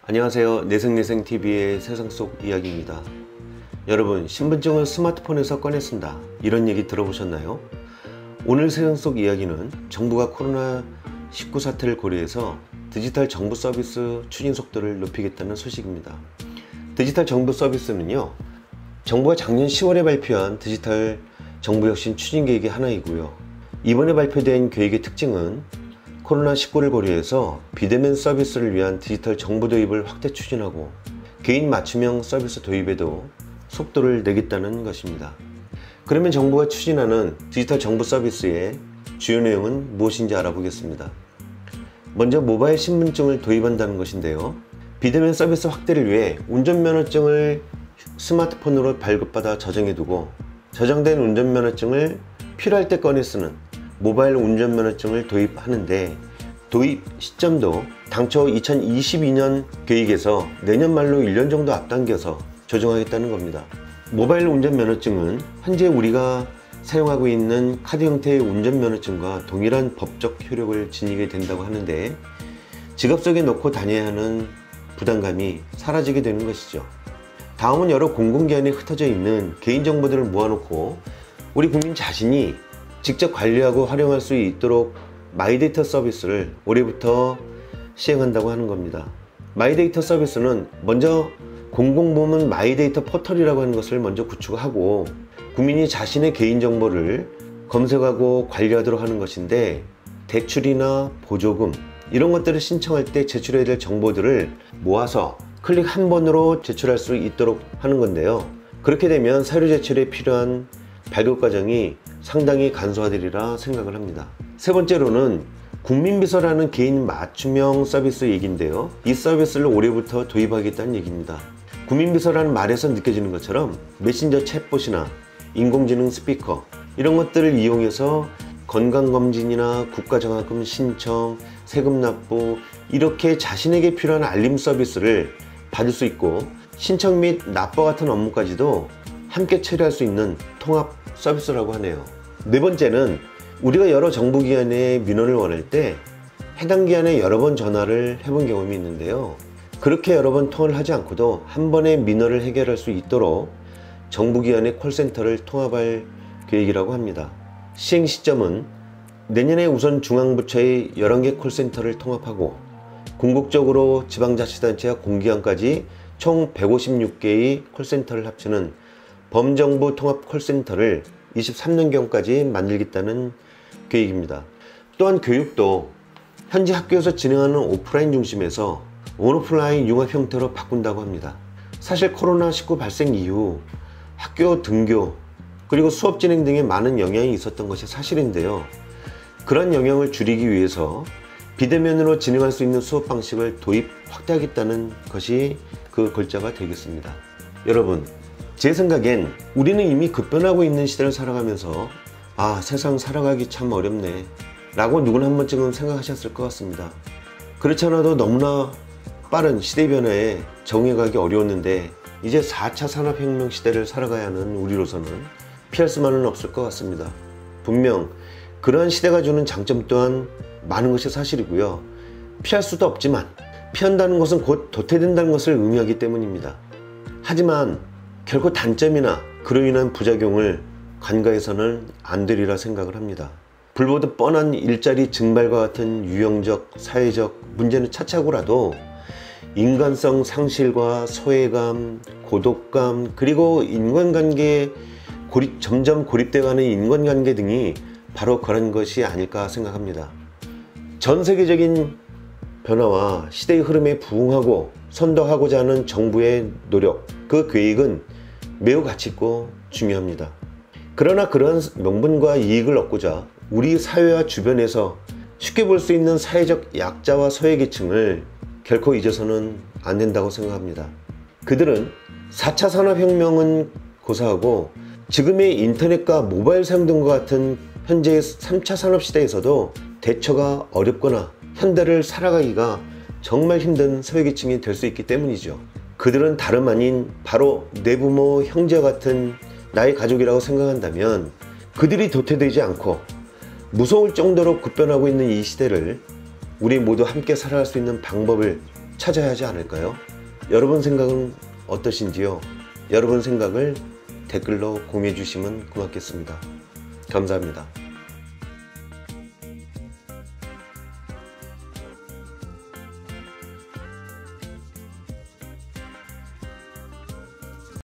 안녕하세요. 내생내생TV의 세상 속 이야기입니다. 여러분, 신분증을 스마트폰에서 꺼내 쓴다, 이런 얘기 들어보셨나요? 오늘 세상 속 이야기는 정부가 코로나19 사태를 고려해서 디지털 정부 서비스 추진 속도를 높이겠다는 소식입니다. 디지털 정부 서비스는요, 정부가 작년 10월에 발표한 디지털 정부 혁신 추진 계획의 하나이고요. 이번에 발표된 계획의 특징은 코로나19를 고려해서 비대면 서비스를 위한 디지털 정보 도입을 확대 추진하고 개인 맞춤형 서비스 도입에도 속도를 내겠다는 것입니다. 그러면 정부가 추진하는 디지털 정부 서비스의 주요 내용은 무엇인지 알아보겠습니다. 먼저 모바일 신분증을 도입한다는 것인데요. 비대면 서비스 확대를 위해 운전면허증을 스마트폰으로 발급받아 저장해두고 저장된 운전면허증을 필요할 때 꺼내 쓰는 모바일 운전면허증을 도입하는데, 도입 시점도 당초 2022년 계획에서 내년 말로 1년 정도 앞당겨서 조정하겠다는 겁니다. 모바일 운전면허증은 현재 우리가 사용하고 있는 카드 형태의 운전면허증과 동일한 법적 효력을 지니게 된다고 하는데, 지갑 속에 넣고 다녀야 하는 부담감이 사라지게 되는 것이죠. 다음은 여러 공공기관에 흩어져 있는 개인정보들을 모아놓고 우리 국민 자신이 직접 관리하고 활용할 수 있도록 마이데이터 서비스를 올해부터 시행한다고 하는 겁니다. 마이데이터 서비스는 먼저 공공부문 마이데이터 포털이라고 하는 것을 먼저 구축하고 국민이 자신의 개인정보를 검색하고 관리하도록 하는 것인데, 대출이나 보조금 이런 것들을 신청할 때 제출해야 될 정보들을 모아서 클릭 한 번으로 제출할 수 있도록 하는 건데요. 그렇게 되면 서류 제출에 필요한 발급 과정이 상당히 간소화되리라 생각을 합니다. 세 번째로는 국민비서라는 개인 맞춤형 서비스 얘기인데요. 이 서비스를 올해부터 도입하겠다는 얘기입니다. 국민비서라는 말에서 느껴지는 것처럼 메신저 챗봇이나 인공지능 스피커 이런 것들을 이용해서 건강검진이나 국가장학금 신청, 세금 납부 이렇게 자신에게 필요한 알림 서비스를 받을 수 있고 신청 및 납부 같은 업무까지도 함께 처리할 수 있는 통합 서비스라고 하네요. 네 번째는 우리가 여러 정부기관에 민원을 원할 때 해당 기관에 여러 번 전화를 해본 경험이 있는데요. 그렇게 여러 번 통화를 하지 않고도 한 번에 민원을 해결할 수 있도록 정부기관의 콜센터를 통합할 계획이라고 합니다. 시행 시점은 내년에 우선 중앙부처의 11개 콜센터를 통합하고 궁극적으로 지방자치단체와 공기관까지 총 156개의 콜센터를 합치는 범정부 통합 콜센터를 23년경까지 만들겠다는 계획입니다. 또한 교육도 현재 학교에서 진행하는 오프라인 중심에서 온오프라인 융합 형태로 바꾼다고 합니다. 사실 코로나19 발생 이후 학교 등교 그리고 수업 진행 등에 많은 영향이 있었던 것이 사실인데요. 그런 영향을 줄이기 위해서 비대면으로 진행할 수 있는 수업 방식을 도입 확대하겠다는 것이 그 골자가 되겠습니다. 여러분, 제 생각엔 우리는 이미 급변하고 있는 시대를 살아가면서 세상 살아가기 참 어렵네 라고 누구나 한 번쯤은 생각하셨을 것 같습니다. 그렇지 않아도 너무나 빠른 시대 변화에 적응해가기 어려웠는데 이제 4차 산업혁명 시대를 살아가야 하는 우리로서는 피할 수만은 없을 것 같습니다. 분명 그러한 시대가 주는 장점 또한 많은 것이 사실이고요. 피할 수도 없지만 피한다는 것은 곧 도태된다는 것을 의미하기 때문입니다. 하지만 결코 단점이나 그로 인한 부작용을 간과해서는 안 되리라 생각을 합니다. 불보듯 뻔한 일자리 증발과 같은 유형적, 사회적 문제는 차차고라도 인간성 상실과 소외감, 고독감, 그리고 인간관계에 점점 고립돼가는 인간관계 등이 바로 그런 것이 아닐까 생각합니다. 전 세계적인 변화와 시대의 흐름에 부응하고 선도하고자 하는 정부의 노력, 그 계획은 매우 가치있고 중요합니다. 그러나 그런 명분과 이익을 얻고자 우리 사회와 주변에서 쉽게 볼 수 있는 사회적 약자와 소외계층을 결코 잊어서는 안 된다고 생각합니다. 그들은 4차 산업혁명은 고사하고 지금의 인터넷과 모바일 사용 등과 같은 현재의 3차 산업시대에서도 대처가 어렵거나 현대를 살아가기가 정말 힘든 소외계층이 될 수 있기 때문이죠. 그들은 다름 아닌 바로 내 부모, 형제와 같은 나의 가족이라고 생각한다면 그들이 도태되지 않고 무서울 정도로 급변하고 있는 이 시대를 우리 모두 함께 살아갈 수 있는 방법을 찾아야 하지 않을까요? 여러분 생각은 어떠신지요? 여러분 생각을 댓글로 공유해 주시면 고맙겠습니다. 감사합니다.